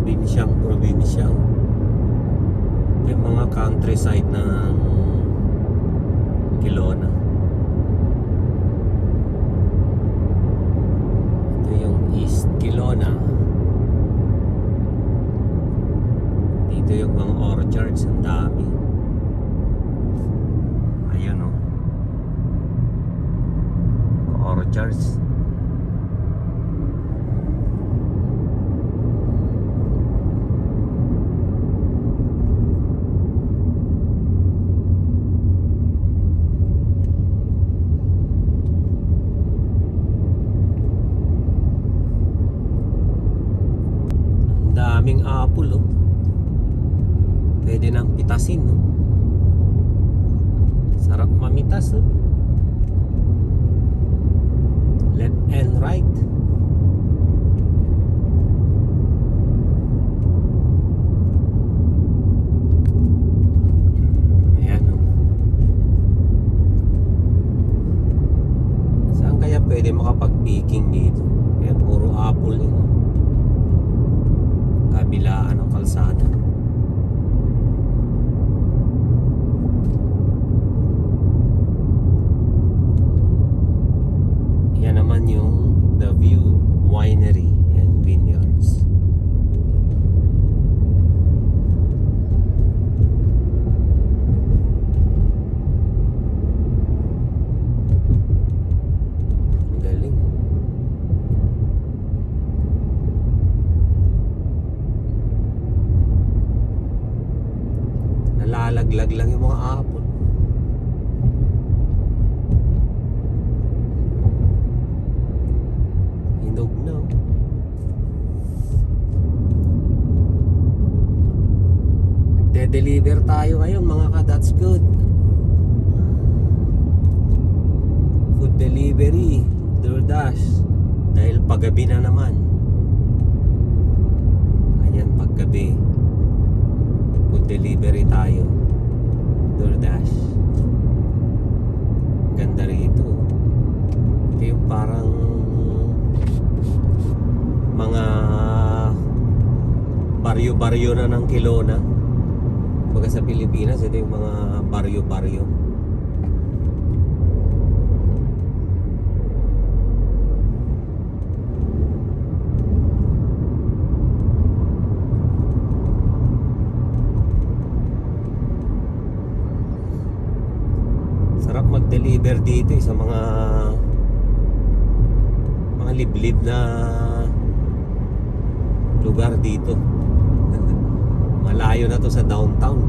Probinsya. Ito yung mga countryside ng Kelowna. Ito yung East Kelowna. Dito yung mga orchards, ang dami. Ayun oh. Orchards. Daming apple oh. Pwede nang pitasin no. Sarap mamitas oh. Left and right. Ayan oh. Saan kaya pwede makapag-picking dito? Ayan, puro apple yun oh. Kabilaan ng kalsada. Yan naman yung The View Winery and Vineyards. Galing. Nalalaglag lang yung mga apple. Hinog na oh. Nagde-deliver tayo ngayon mga ka, that's good. Food delivery, DoorDash. Dahil paggabi na naman. Ayan, paggabi. Food delivery tayo, DoorDash. Ganda rito. Ito yung parang mga baryo-baryo na ng Kelowna. Baga sa Pilipinas, ito yung mga baryo-baryo. Sarap mag-deliver dito sa mga liblib na lugar dito. Malayo na to sa downtown.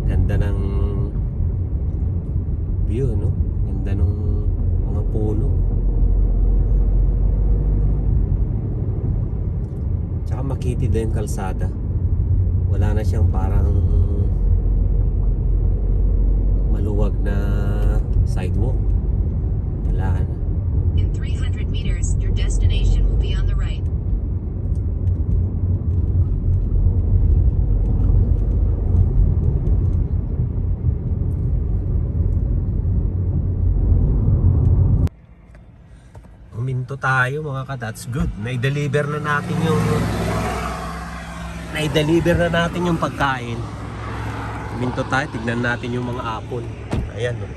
Ganda ng view, no? Ganda ng mga puno. Tsaka makitid din yung kalsada. Wala na siyang parang maluwag na sidewalk. Wala na. In 300 meters, your destination will be on the right. Huminto tayo mga ka, that's good. Naideliver na natin yung pagkain. Huminto tayo, tignan natin yung mga apple. Ayan oh.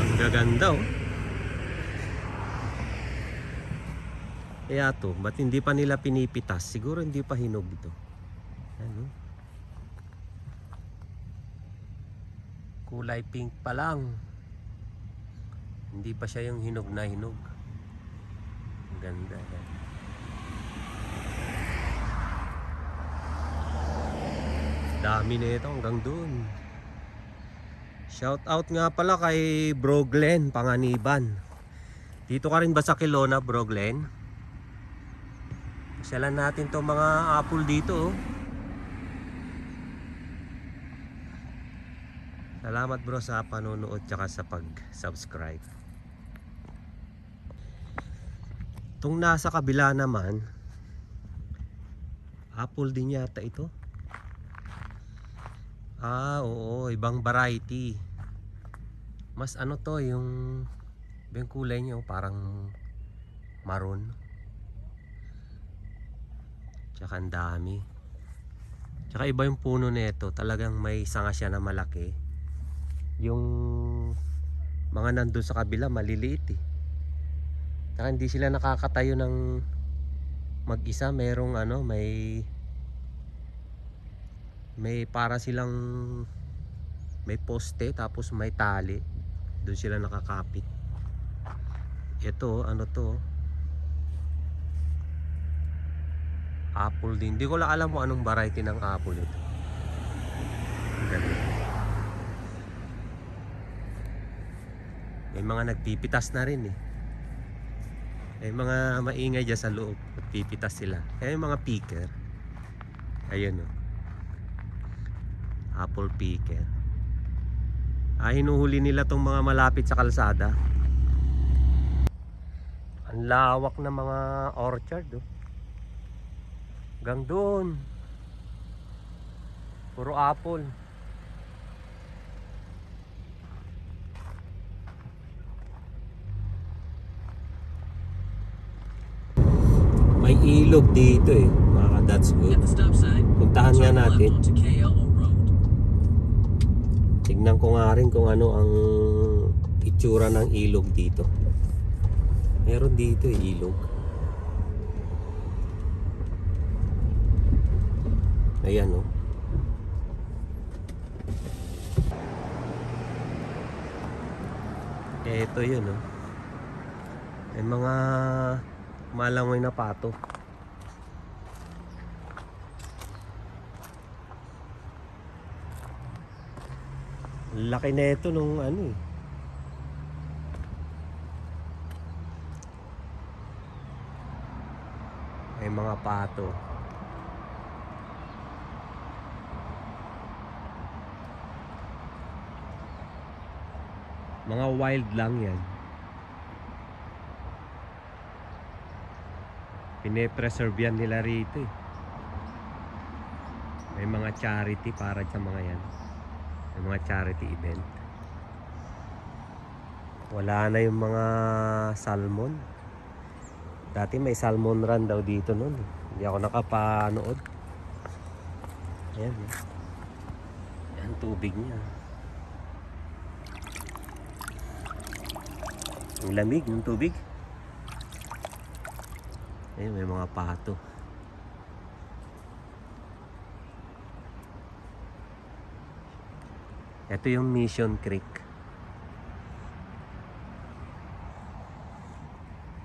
Ang gaganda oh. Kaya to, ba't hindi pa nila pinipitas? Siguro hindi pa hinog ito. Ayan oh. Kulay pink pa lang. Hindi pa siya yung hinog na hinog. Ang ganda. Dami na ito hanggang dun. Shout out nga pala kay Bro Glenn Panganiban. Dito ka rin ba sa Kelowna, Bro Glenn? Pasyalan natin to mga apple dito oh. Salamat bro sa panonood tsaka sa pag-subscribe. Itong nasa kabila naman, apple din yata ito. Oo, ibang variety. Mas ano to, yung kulay niya parang maroon. Tsaka ang dami. Tsaka iba yung puno nito, talagang may sanga siya na malaki. Yung mga nandun sa kabila maliliit eh. Tsaka hindi sila nakakatayo ng mag-isa, merong may para silang may poste tapos may tali. Doon sila nakakapit. Ito, ano to? Apple din. Hindi ko lang alam kung anong variety ng apple ito. Ganun. May mga nagpipitas na rin eh. May mga maingay dyan sa loob. Nagpipitas sila. Kaya yung mga picker. Ayun o. Apple picker. Hinuhuli nila tong mga malapit sa kalsada. Ang lawak na mga orchard oh. Hanggang doon. Puro apple. May ilog dito eh. That's good. At the stop sign, Puntahan nga turn left natin. onto KLO Road. Tignan ko nga rin kung ano ang itsura ng ilog dito. Meron dito eh, ilog. Ayan oh. Ito yun oh. May mga malangoy na pato. Laki na ito nung ano eh. May mga pato. Mga wild lang yan. Pine-preserve yan nila rito eh. May mga charity para sa mga yan. May mga charity event. Wala na yung mga salmon. Dati may salmon run daw dito noon. Hindi ako nakapanood. Ayan. Ayan tubig niya. Ang lamig ng tubig. Ayun, may mga pato. Ito yung Mission Creek.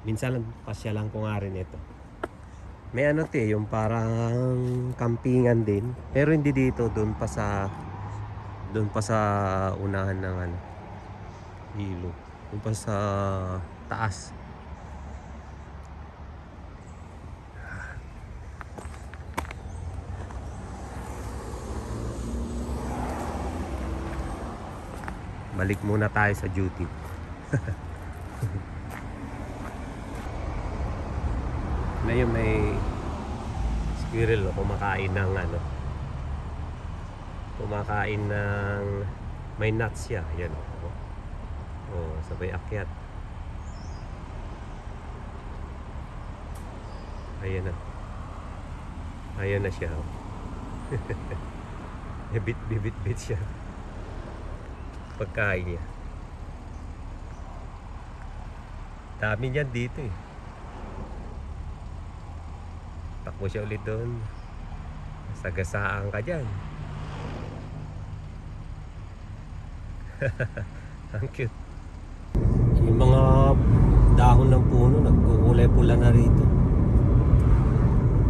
Minsan lang pasyalan ko nga rin ito. May ano yung parang kampingan din. Pero hindi dito, doon pa sa unahan ng ilog. Doon pa sa taas. Balik muna tayo sa duty. Ngayon may squirrel kumakain ng kumakain ng may nuts siya. Yan sabay akyat. Ayan na siya. Bibit siya pagkain niya. Dami niyan dito eh. Takbo siya ulit doon. Sagasaan ka dyan. Ang cute. Yung mga dahon ng puno nagkukulay pula na rito.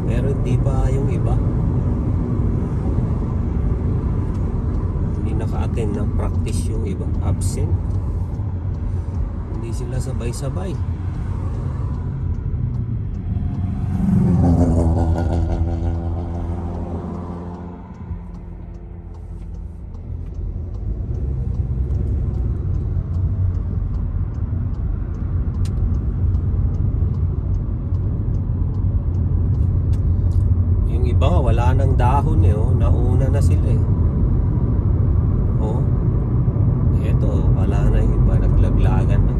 Pero hindi pa yung iba. Hindi naka-attend ng practice yung iba. Absent. Hindi sila sabay-sabay. wala nang dahon eh, oh. Nauna na sila eh. Oh. Eto, wala na yung iba, naglaglagan na.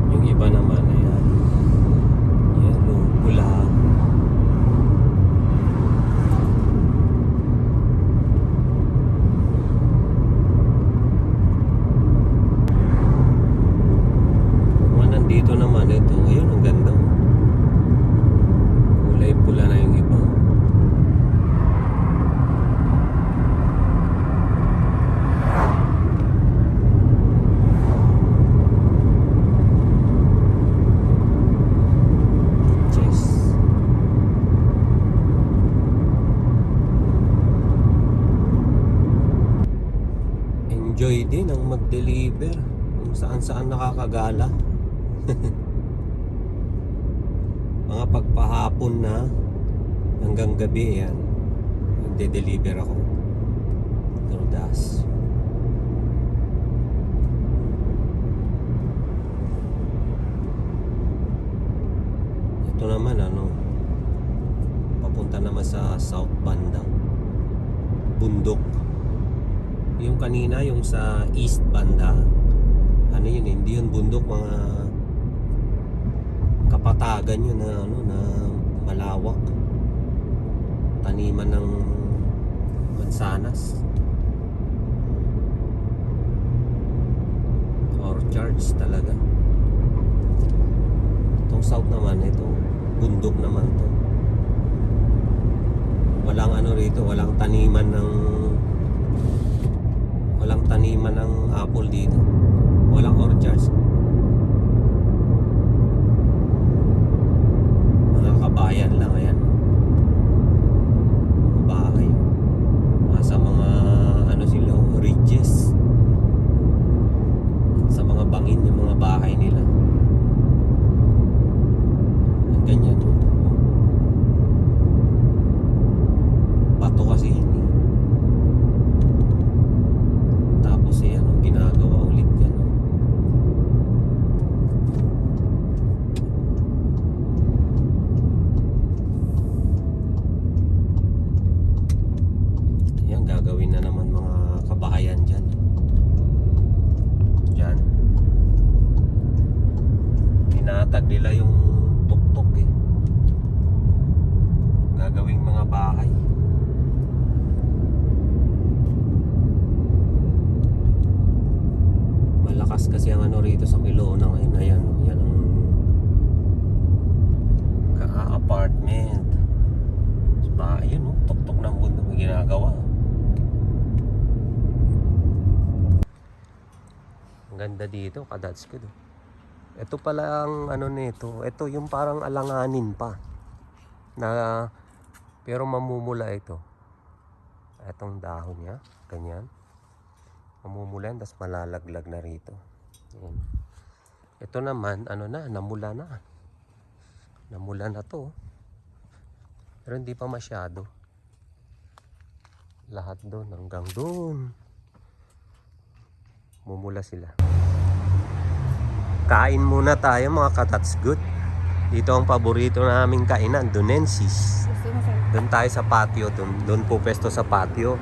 Yung iba naman, ayan. Yellow, pula. Nandito naman ito, ayun ang ganda. Kulay pula na yung iba. Cheers. Enjoy din ang mag-deliver kung saan-saan nakakagala. Mga pagpahapon na hanggang gabi yan, magde-deliver ako through DAS. Ito naman papunta naman sa south banda, bundok. Yung kanina yung sa east banda, ano yun, hindi yun bundok, mga kapatagan yun na na malawak, taniman ng mansanas, orchards talaga. Itong south naman, ito bundok naman to. Walang rito, walang taniman ng apple dito, walang orchards. Kabayan lang, ayan. Mga bahay. Sa mga sila, ridges. Sa mga bangin yung mga bahay nila. Ang ganyan. Bato kasi yun eh. Tapos ginagawa ulit yan. Gagawin na naman mga kabahayan dyan. Tinatag nila yung tuktok eh. Gagawing mga bahay. Malakas kasi ang rito sa Kelowna ngayon. Ayan, yan ang apartment. Ayun tuktok ng bundok na ginagawa. Ganda dito, kadats ko. Ito pala ang nito. Ito yung parang alanganin pa. Pero mamumula ito. Itong dahon niya, ganyan. Mamumula yan, tapos malalaglag na rito. Ayan. Ito naman, namula na. Namula na to. Pero hindi pa masyado. Lahat doon, hanggang doon. Mumula sila. Kain muna tayo mga ka-That's Good. Dito ang paborito naming kainan, Donensis. Doon tayo sa patio, doon po pesto sa patio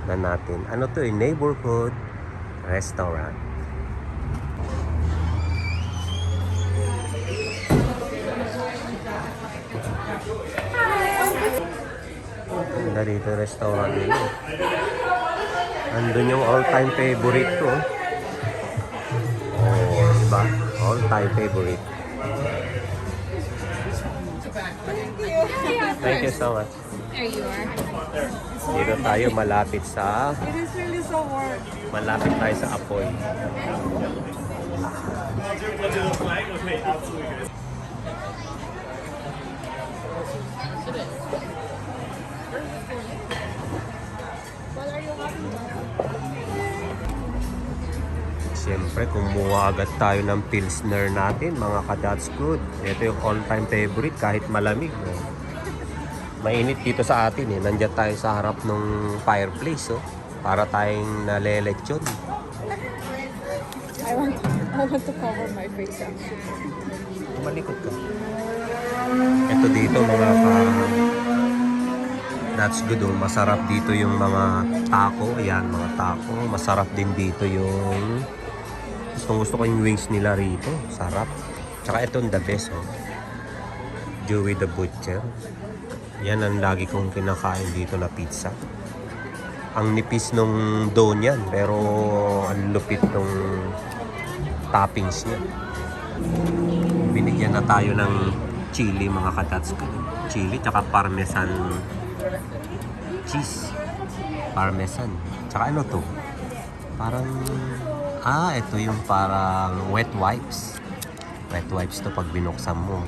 na natin. To neighborhood restaurant. Ganda dito restaurant nila. Andun yung all-time favorite ko. Diba? All-time favorite. Thank you so much. There you are. Dito tayo malapit sa... It is really so warm. Malapit tayo sa apoy. Siyempre, kumuha agad tayo ng Pilsner natin, mga ka-That's Good. Ito yung all-time favorite kahit malamig. Mainit dito sa atin eh. Nandiyan tayo sa harap ng fireplace oh. Para tayong nalelechon. I want to cover my face actually. Malikot ka. Ito dito mga that's good oh. Masarap dito yung mga taco. Ayan mga taco. Masarap din dito yung gusto ko yung wings nila rito. Sarap. Tsaka ito the best oh. Joey the Butcher. Yan ang lagi kong kinakain dito na pizza. Ang nipis nung dough niyan pero ang lupit nung toppings niya. Binigyan na tayo ng chili mga katats ko. Chili tsaka parmesan cheese. Parmesan. Tsaka ano to? Parang ito yung parang wet wipes. Wet wipes to pag binuksan mo.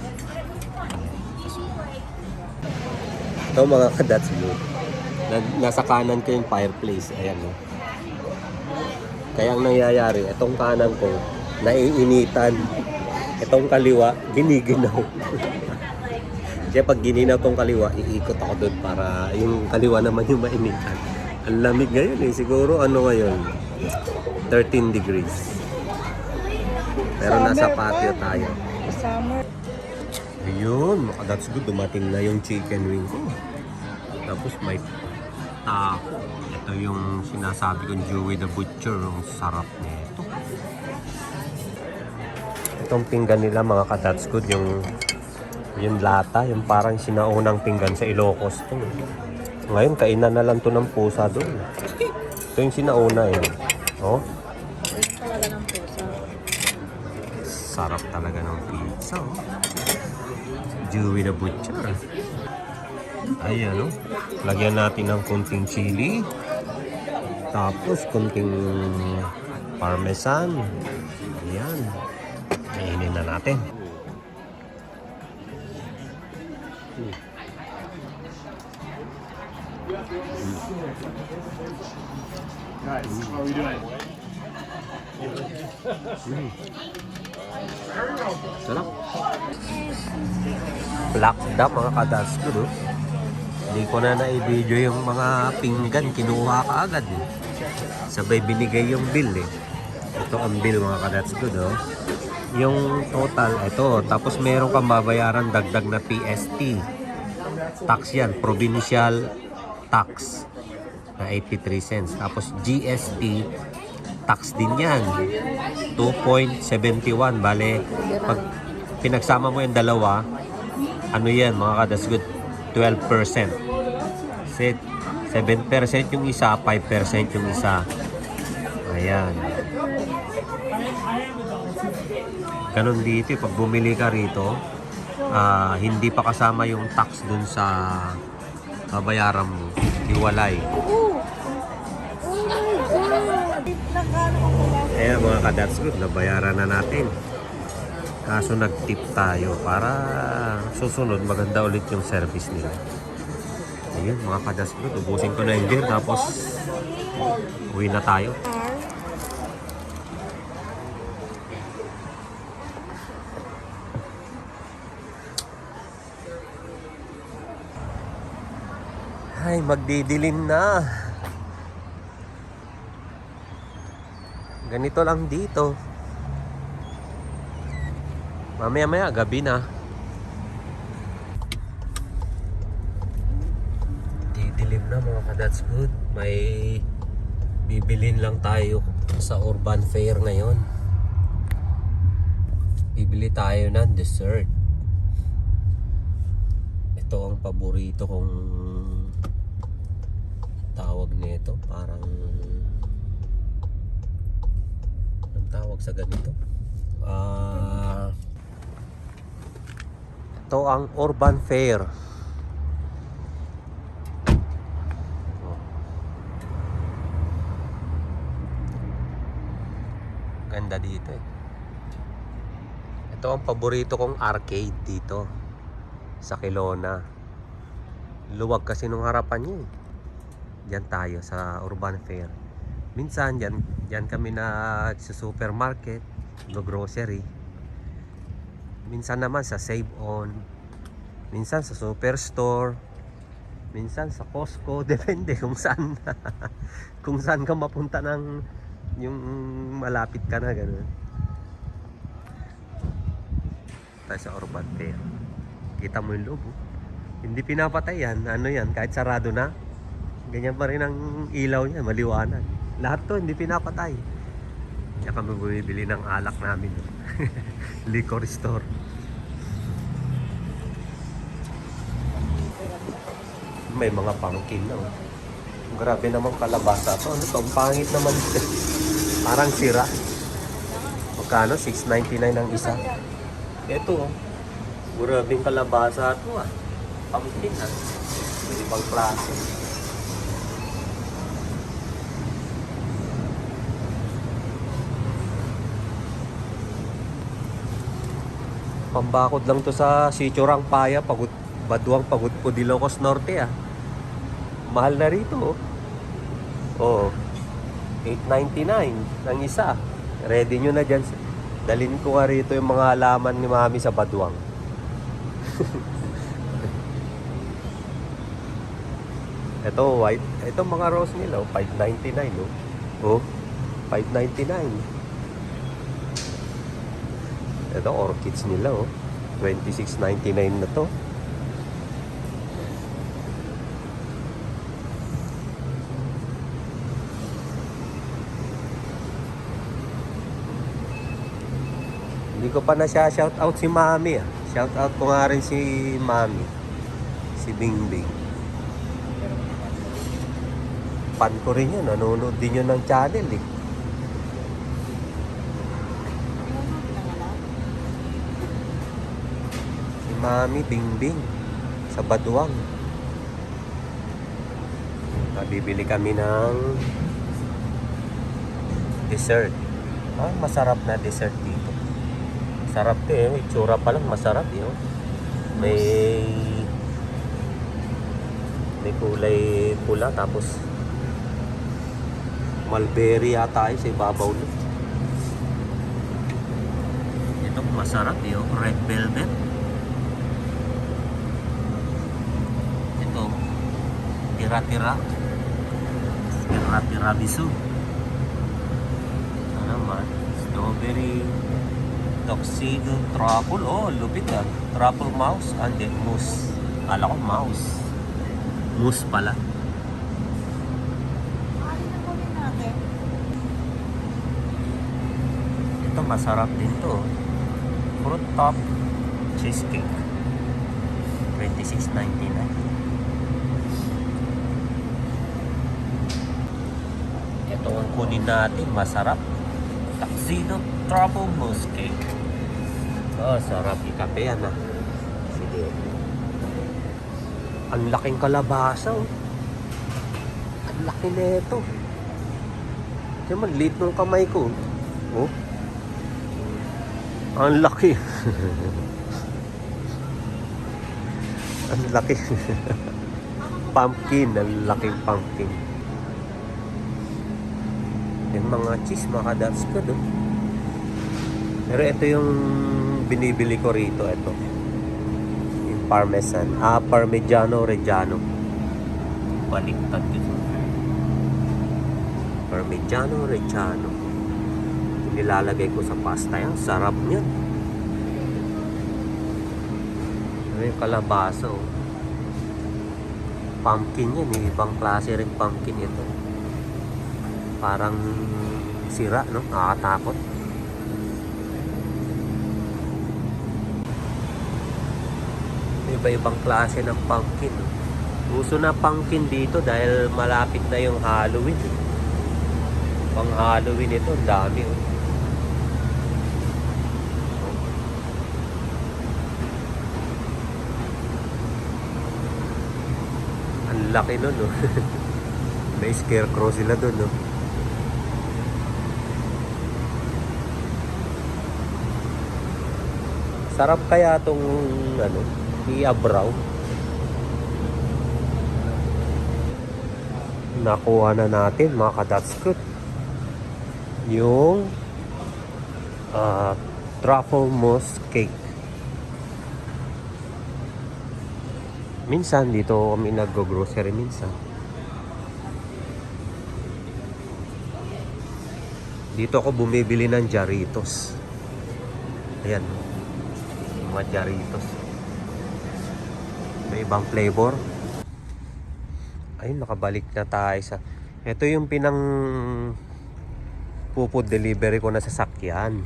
Ito mga kadats mo. Nasa kanan ko yung fireplace. Ayan o. Kaya ang nangyayari, itong kanan ko, naiinitan. Itong kaliwa, giniginaw. Kaya pag gininaw tong kaliwa, iikot ako doon para yung kaliwa naman yung mainitan. Ang lamig ngayon eh. Siguro ano ngayon? 13 degrees. Pero nasa patio tayo. Summer. Ayun, that's good. Dumating na yung chicken wing ko. Tapos may taco. Ito yung sinasabi kong Joey the Butcher. Ang sarap nito. Itong pinggan nila mga ka-that's good. Yung lata, yung parang sinaunang pinggan sa Ilocos to. Ngayon, kainan na lang to ng pusa doon. Ito yung sinauna eh. Oh. Talaga ng pusa. Sarap talaga ng pizza. Oh. Joey the Butcher. Ayan, no? Lagyan natin ng konting chili. Tapos, konting parmesan. Ayan. Kainin na natin. Guys, how are we doing? Sarap. Black dam mga kadas ko do. Hindi ko na na-video yung mga pinggan. Kinuha ka agad eh. Sabay binigay yung bill eh. Ito ang bill mga kadats ko do. Yung total, ito. Tapos meron kang babayaran dagdag na PST. Tax yan. Provincial tax. Na 83 cents. Tapos GST tax din yan. 2.71. Bale, pag pinagsama mo yung dalawa, ano yan mga kadasgood? 12%. 7% yung isa, 5% yung isa. Ayan. Ganon dito. Pag bumili ka rito, hindi pa kasama yung tax dun sa babayaran mo. Hiwalay. Ayan mga ka-that's good, nabayaran na natin. Kaso nag-tip tayo para susunod maganda ulit yung service nila. Ayun mga ka-that's good, ubusin ko na yung beer tapos uwi na tayo. Ay, magdidilim na. Ganito lang dito. Mamaya-maya, gabi na. Didilim na mga ka-that's good. May bibilin lang tayo sa Urban Fair ngayon. Bibili tayo ng dessert. Ito ang paborito kong tawag nito. Parang tawag sa ganito. Ito ang Urban Fair. Ganda dito eh. Ito ang paborito kong arcade dito sa Kelowna. Luwag kasi nung harapan niya eh. Diyan tayo sa Urban Fair. Minsan diyan kami sa supermarket, grocery. Minsan naman sa Save On. Minsan sa superstore. Minsan sa Costco, depende kung saan. Kung saan ka mapunta ng yung malapit ka na gano'n. Tayo sa Urban Fair. Kita mo yung loob. Oh. Hindi pinapatay yan. Ano yan, kahit sarado na. Ganyan pa rin ang ilaw niya, maliwanag. Lahat to hindi pinapatay. Kaya kami bumibili ng alak namin. Oh. Liquor store. May mga pangkin na. Oh. Grabe naman kalabasa to. Ano to? Ang pangit naman. Parang sira. Magkano? $6.99 ang isa. Ito oh. Grabing kalabasa to ah. Pangkin ah. May ibang klase. Pambakod lang to sa Sitio Rangpaya, Baduang Pagudpo, Ilocos Norte ah. Mahal na rito oh. Oh. $8.99 ang isa. Ready nyo na dyan. Dalhin ko nga rito yung mga halaman ni Mami sa Baduang. Ito white. Ito mga rose nila oh. $5.99 oh. Oh. $5.99. Ito orchids nila oh. $26.99 na to. Hindi ko pa na siya shout out si Mami ah. Shout out ko nga rin si Mami. Si Bingbing. Fan ko rin yun. Nanonood din yun ng channel eh. Si Mami Bingbing. Sa Baduang. Bibili kami ng dessert. Ah, masarap na dessert dito. Sarap to eh. Itsura pa lang masarap eh. Oh. May kulay pula tapos mulberry yata ay sa ibabaw nito. Ito masarap eh. Oh. Red velvet. Ito tiramisu. Ano naman? Strawberry tuxedo truffle. Oh, lupit ah. Truffle mouse and then mousse. Ala ko mouse. Mousse pala. Ito masarap din to. Fruit top cheesecake. $26.99. Ito ang kunin natin. Masarap. Tuxedo truffle mousse cake. Oh, sarap ikape yan ah. Sige. Ang laking kalabasa oh. Ang laki nito. Kaya man, liit ng kamay ko. Oh. Ang laki. Ang laki. Pumpkin. Ang laking pumpkin. Yung mga cheese, mga kadats ko doon. Pero ito yung binibili ko rito. Ito. Yung parmesan. Parmigiano Reggiano. Baliktad dito. Parmigiano Reggiano. Nilalagay ko sa pasta yan. Sarap niyan. Ano yung kalabasa oh. Pumpkin yan. Yung ibang klase rin pumpkin ito. Parang sira, no? Nakakatakot. Iba-ibang klase ng pumpkin. No? Uso na pumpkin dito dahil malapit na yung Halloween. Pang Halloween ito, ang dami. Oh. Ang laki nun, no? May scarecrow sila dun, no? Sarap kaya tong ano, i-abraw. Nakuha na natin mga kadotskut yung truffle mousse cake. Minsan dito kami nag-grocery minsan. Dito ako bumibili ng Jarritos. Ayan. Mga Jarritos. May ibang flavor. Ayun, nakabalik na tayo sa... Ito yung pinang food delivery ko na sasakyan.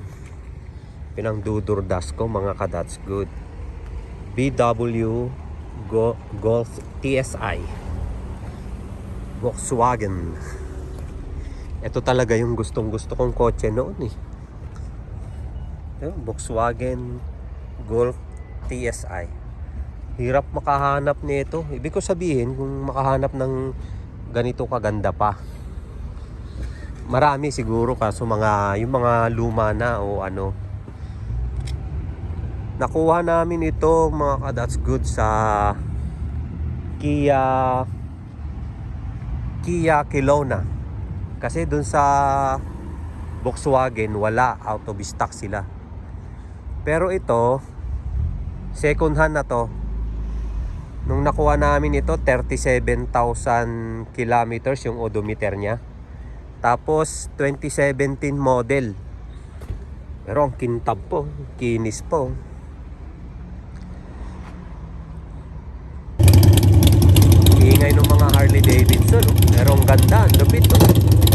Pinang dudurdas ko mga ka-that's good. VW Golf TSI. Volkswagen. Ito talaga yung gustong-gusto kong kotse noon eh. Volkswagen Golf TSI. Hirap makahanap nito. Ibig ko sabihin, kung makahanap ng ganito kaganda pa. Marami siguro kaso yung mga luma na o ano. Nakuha namin ito mga ka-that's good sa Kia Kelowna. Kasi dun sa Volkswagen wala, out of stock sila. Pero ito second hand na to. Nung nakuha namin ito 37,000 kilometers yung odometer niya. Tapos 2017 model. Pero ang kintab po, kinis po. Ingay ng mga Harley Davidson, no? Pero ang ganda, ang lupit, no?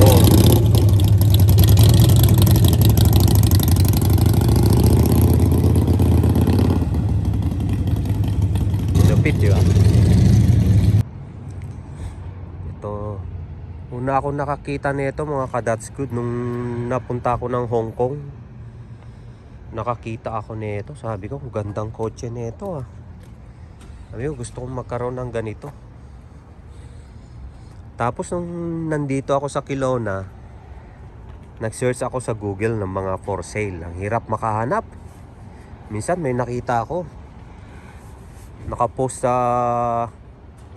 Oh. Lupit, di ba? Ito. Una ako nakakita nito mga ka-that's good nung napunta ako ng Hong Kong. Nakakita ako nito. Sabi ko, gandang kotse nito ah. Sabi ko, gusto kong magkaroon ng ganito. Tapos nung nandito ako sa Kelowna, nag-search ako sa Google ng mga for sale. Ang hirap makahanap. Minsan may nakita ako. Nakapost sa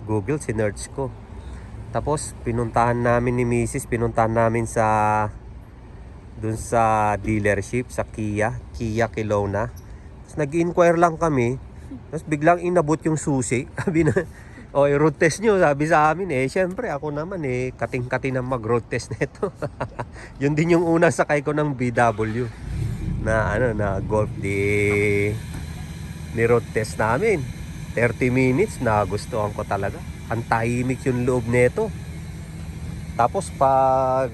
Google, sinerch ko. Tapos pinuntahan namin ni Mrs. Pinuntahan namin dun sa dealership sa Kia Kelowna. Tapos nag-inquire lang kami. Tapos biglang inabot yung susi. Sabi na, road test nyo, sabi sa amin syempre ako naman kating-kating ng mag-road test nito. Yun din yung unang sakay ko ng BW na Golf ni road test namin. 30 minutes na gustuhan ko talaga. Ang tahimik yung loob nito. Tapos pag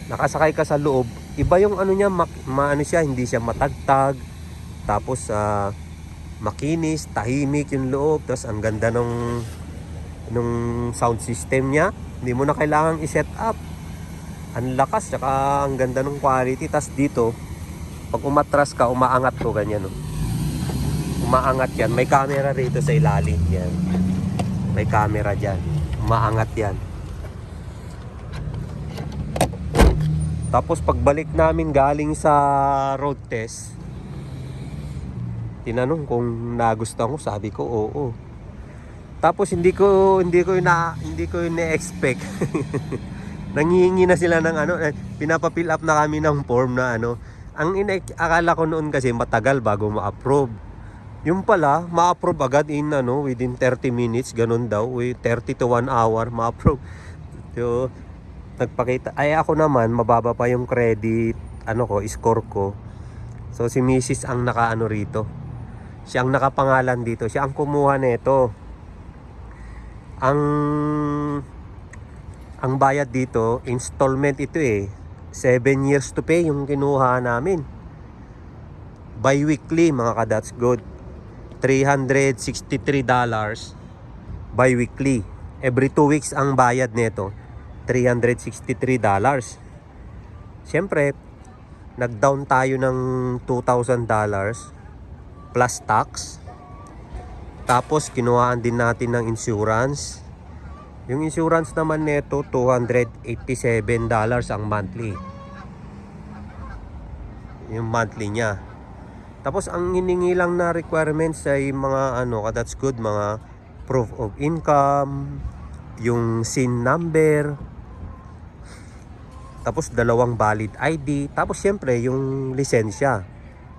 nakasakay ka sa loob, iba yung ano niya, siya, hindi siya matagtag. Tapos makinis, tahimik yung loob. Tapos ang ganda nung sound system niya. Hindi mo na kailangang i-set up. Ang lakas, tsaka ang ganda ng quality. Tapos dito, pag umatras ka, umaangat ko ganyan. No? Umaangat yan. May camera rito sa ilalim. Yan. May camera dyan. Umaangat yan. Tapos pagbalik namin galing sa road test, tinanong kung nagustuhan ko, sabi ko oo. Tapos hindi ko ina-expect. Nanghihingi na sila ng pinapafill up na kami ng form na akala ko noon kasi matagal bago ma-approve. Yung pala, ma-approve agad within 30 minutes, ganun daw, 30 to 1 hour ma-approve. So, nagpakita, ako naman mababa pa yung credit, score ko. So si Mrs. ang rito. Siya ang nakapangalan dito. Siya ang kumuha nito. Ang bayad dito, installment ito 7 years to pay yung kinuha namin. Bi-weekly mga ka-that's good. $363 bi-weekly. Every 2 weeks ang bayad nito. $363. Siyempre, nag-down tayo ng $2,000 plus tax. Tapos kinuhaan din natin ng insurance. Yung insurance naman nito $287 ang monthly. Yung monthly niya. Tapos ang hiningi lang na requirements ay mga that's good, mga proof of income, yung SIN number, tapos 2 valid ID, tapos siyempre yung lisensya.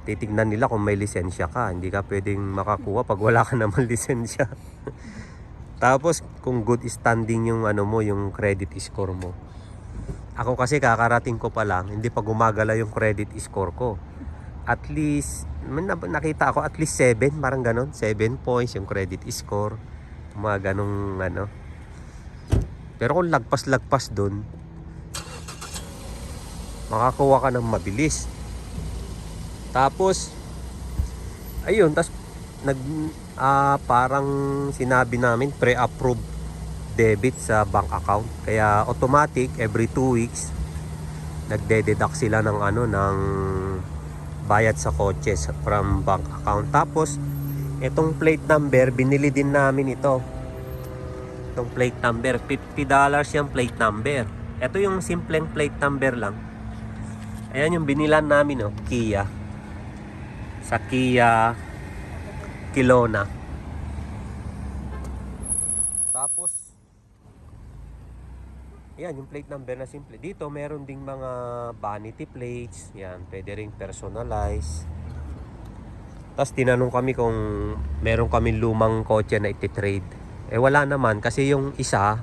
titignan nila kung may lisensya ka. Hindi ka pwedeng makakuha pag wala ka naman lisensya. Tapos kung good standing yung ano mo, yung credit score mo. Ako kasi kakarating ko pa lang, hindi pa gumagala yung credit score ko. At least nakita ako at least 7, parang ganon, 7 points yung credit score. Mga ganong ano. Pero kung lagpas-lagpas dun, makakuha ka ng mabilis. Tapos ayun, parang sinabi namin pre-approved debit sa bank account. Kaya automatic every 2 weeks nagde-deduct sila ng ano, ng bayad sa kotse from bank account. Tapos itong plate number, binili din namin ito. Itong plate number, $50 yung plate number. Ito yung simpleng plate number lang. Ayan yung binilan namin, oh, Kia. Sa Kia Kelowna. Tapos yan yung plate number na simple. Dito meron ding mga vanity plates. Yan, pwede ring personalize. Tapos tinanong kami kung meron kami lumang kotse na iti-trade. Eh wala naman kasi yung isa,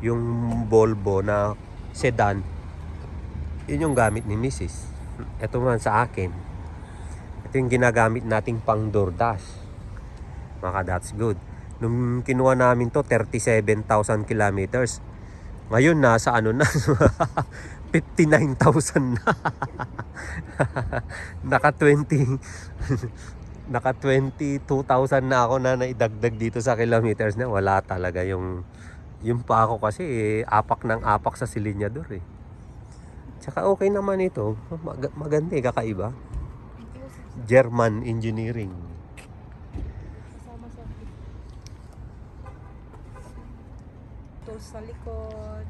yung Volvo na sedan, yun yung gamit ni Mrs. Ito man sa akin. Ito yung ginagamit nating pang DoorDash. That's good. Nung kinuha namin to, 37,000 kilometers. Ngayon nasa ano na, 59,000 na. Naka 22,000 na ako na naidagdag dito sa kilometers na. Wala talaga yung pa ako kasi apak ng apak sa silinyador eh. Tsaka okay naman ito. Maganda eh, kakaiba. German engineering. Kasama sa tools sa likod.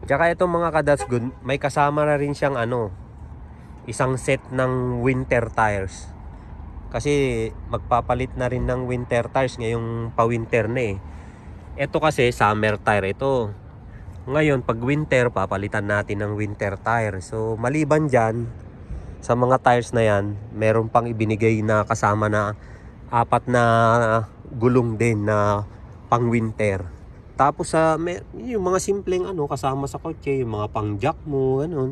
Tsaka itong mga ka-That's Good, may kasama na rin siyang ano, isang set ng winter tires. Kasi magpapalit na rin ng winter tires ngayong pa-winter na eh. Ito kasi summer tire ito. Ngayon pag winter, papalitan natin ng winter tire. So maliban dyan, sa mga tires na yan, meron pang ibinigay na kasama na 4 na gulong din na pang winter. Tapos yung mga simpleng ano kasama sa kotse, yung mga pang jack mo, ganun,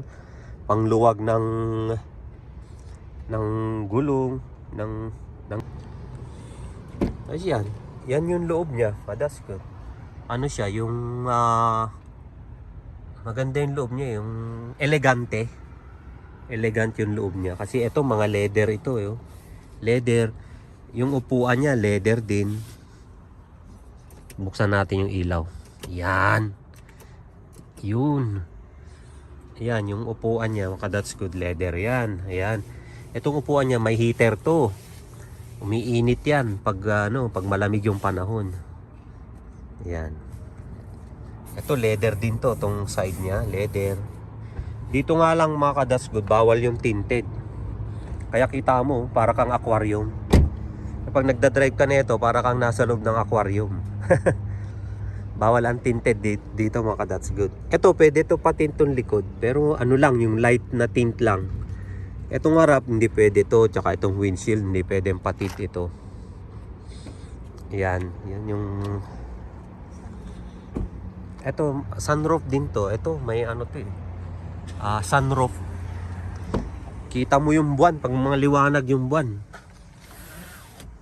pang luwag ng gulong, ay yan yung loob niya, That's good. Ano siya, yung maganda yung loob niya, yung elegant yung loob niya. Kasi ito mga leather ito, leather. Yung upuan niya leather din. Buksan natin yung ilaw. Yan. Yun. Ayan, yung upuan niya, That's good, leather yan. Ayan. Itong upuan niya may heater to. Umiinit yan pag pag malamig yung panahon. Ayan. Ito leather din to, tong side niya, leather. Dito nga lang mga That's good, bawal yung tinted. Kaya kita mo, para kang aquarium. Kapag nagdadrive ka nito, para kang nasa loob ng aquarium. Bawal ang tinted dito mga That's good. Ito, pwede to patint tong likod. Pero ano lang, yung light na tint lang. Itong harap, hindi pwede to. Tsaka itong windshield, hindi pwede patint ito. Yan yung... Ito, sunroof din to. Ito, may ano to eh. Sunroof. Kita mo yung buwan pag mga liwanag yung buwan.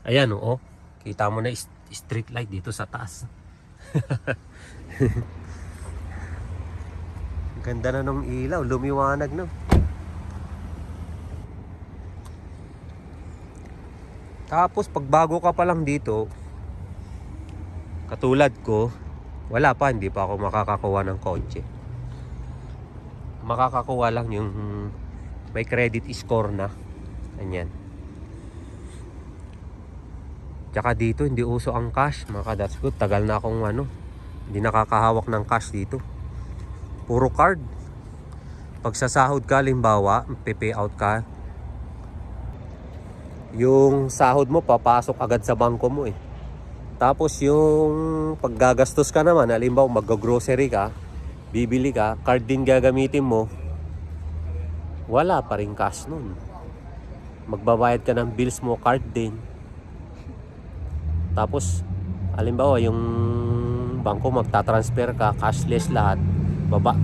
Ayan oh. Kita mo na street light dito sa taas. Ganda na ng ilaw, lumiwanag no. Tapos pag bago ka pa lang dito, katulad ko, wala pa, hindi pa ako makakakuha ng kotse. Makakakuha lang yung may credit score na. Ganyan. Tsaka dito hindi uso ang cash, mga That's good. Tagal na akong hindi nakakahawak ng cash dito. Puro card. Pag sasahod ka, limbawa, pay out ka, yung sahod mo papasok agad sa bangko mo eh. Tapos yung paggagastos ka naman, halimbawa mag-grocery ka, bibili ka, card din gagamitin mo, wala pa rin cash nun. magbabayad ka ng bills mo, card din. Tapos halimbawa yung bangko magta-transfer ka, cashless lahat.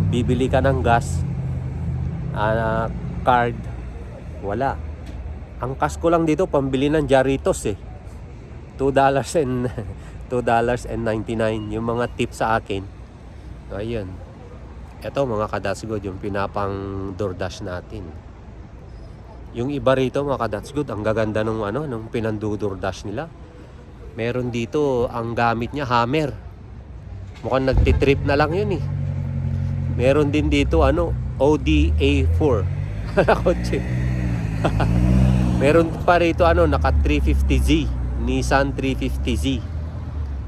Bibili ka ng gas, card, wala. Ang cash ko lang dito pambili ng Jarritos eh. $2.99 yung mga tip sa akin. Ayun. Ito mga kadatsgod, yung pinapang DoorDash natin. Yung iba rito mga kadatsgod, ang gaganda nung nung pinandu-DoorDash nila. Meron dito, ang gamit niya hammer. Mukhang nagtitrip na lang yun eh. Meron din dito Audi A4 kotse. Meron pa rito naka 350Z, Nissan 350Z.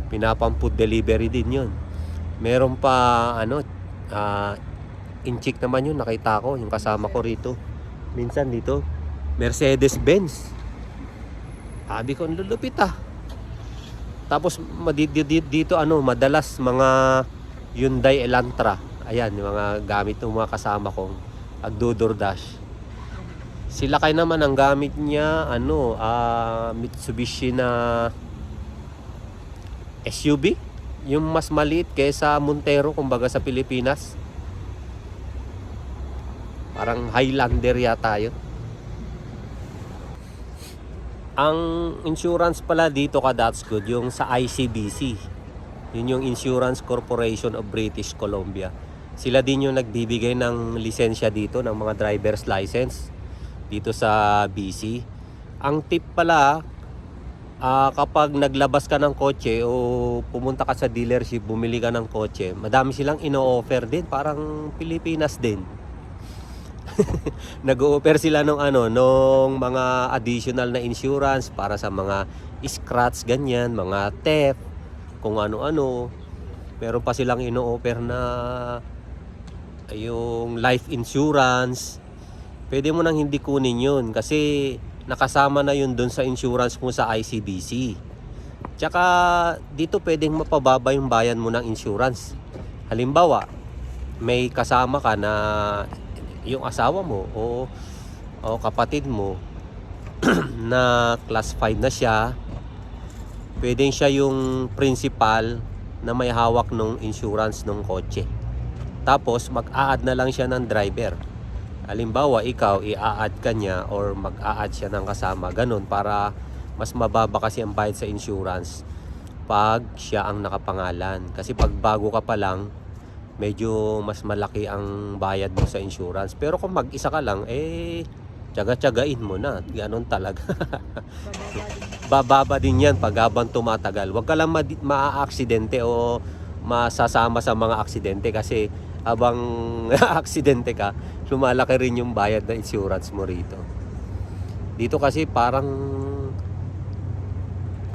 Pinapang food delivery din yun. Meron pa inchik naman yun, nakita ko yung kasama ko rito. Minsan dito Mercedes-Benz. Sabi ko, ang lulupit ah. Tapos dito madalas mga Hyundai Elantra. Ayan, yung mga gamit ng mga kasama kong agdo-DoorDash. Sila kayo naman ang gamit niya Mitsubishi na SUV, yung mas maliit kaysa Montero kumbaga sa Pilipinas. Parang Highlander yata yun. Ang insurance pala dito that's good, yung sa ICBC. Yun yung Insurance Corporation of British Columbia. Sila din yung nagbibigay ng lisensya dito, ng mga driver's license dito sa BC. Ang tip pala, kapag naglabas ka ng kotse o pumunta ka sa dealership, bumili ka ng kotse, madami silang ino-offer din, parang Pilipinas din. Nag-o-offer sila nung mga additional na insurance para sa mga scratch ganyan, mga theft, kung ano-ano. Meron pa silang ino-offer na yung life insurance. Pwede mo nang hindi kunin yun kasi nakasama na yun dun sa insurance mo sa ICBC. Tsaka dito pwedeng mapababa yung bayan mo ng insurance. Halimbawa, may kasama ka na yung asawa mo o kapatid mo na class 5 na siya, pwedeng siya yung principal na may hawak ng insurance ng kotse. Tapos mag-a-add na lang siya ng driver. Halimbawa, ikaw i-a-add ka niya or mag-a-add siya ng kasama, ganun, para mas mababa kasi ang bayad sa insurance pag siya ang nakapangalan. Kasi pag bago ka pa lang, medyo mas malaki ang bayad mo sa insurance. Pero kung mag-isa ka lang, tiyaga-tiyagain mo na. Ganon talaga. Bababa din yan pag habang tumatagal. Huwag ka lang maa-aksidente o masasama sa mga aksidente kasi habang aksidente ka, lumalaki rin yung bayad na insurance mo rito. Dito kasi parang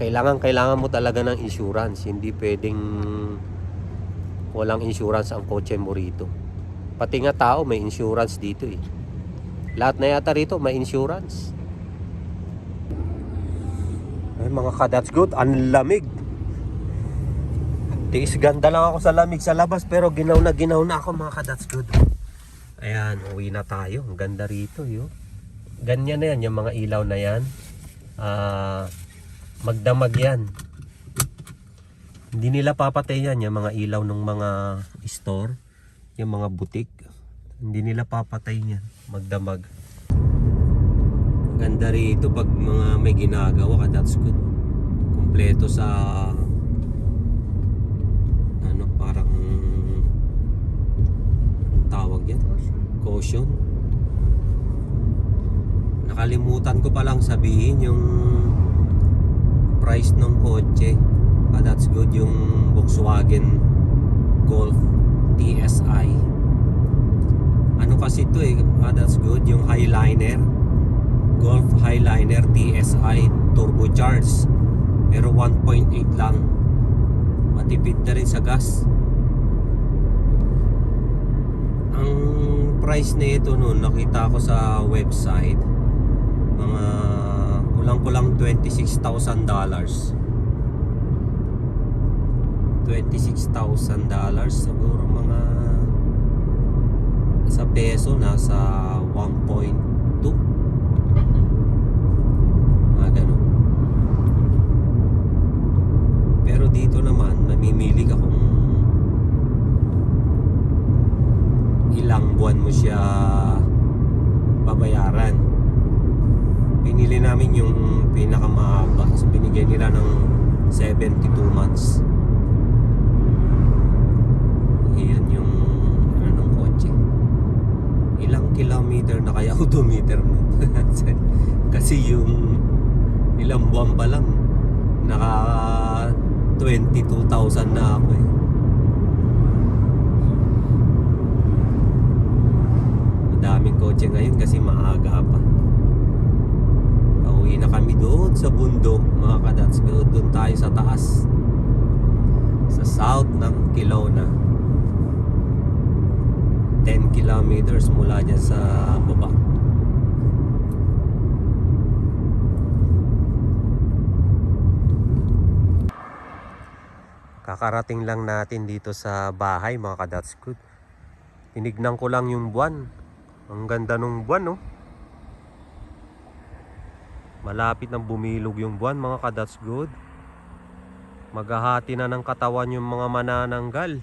kailangan mo talaga ng insurance. Hindi pwedeng walang insurance ang kotse mo rito. Pati nga tao may insurance dito eh. Lahat na yata rito may insurance. Ay mga kadatsgod, ang lamig. Tiis ganda lang ako sa lamig sa labas pero ginaw na ako mga kadatsgod. Ayan, uwi na tayo. Ang ganda rito yo. Ganyan na yan, yung mga ilaw na yan. Magdamag yan. Hindi nila papatay yan, yung mga ilaw ng mga store, yung mga butik. Hindi nila papatay yan, magdamag. Ganda rito pag mga may ginagawa ka, that's good. Kompleto sa parang tawag yan? Caution. Nakalimutan ko palang sabihin yung price ng kotse. That's good, yung Volkswagen Golf TSI. Ano kasi ito that's good, yung Highliner, Golf Highliner TSI turbocharged, pero 1.8 lang. Matipid na rin sa gas. Ang price na ito noon, nakita ko sa website, mga kulang-kulang $26,000. $26,000 siguro, mga sa peso nasa 1.2 yung pinakamahaba. So binigyan nila ng 72 months. Iyan yung ano ng kotse. Ilang kilometer na kaya odometer nun? Kasi yung ilang buwan pa lang naka 22,000 na ako eh. Madaming kotse ngayon kasi maaga pa. Pauwi na kami doon sa bundok, mga kadats. Doon tayo sa taas, sa south ng Kelowna. 10 kilometers mula dyan sa baba. Kakarating lang natin dito sa bahay, mga kadats good. Tinignan ko lang yung buwan. Ang ganda nung buwan, no? Malapit nang bumilog yung buwan, mga kadats good. Maghahati na ng katawan yung mga manananggal.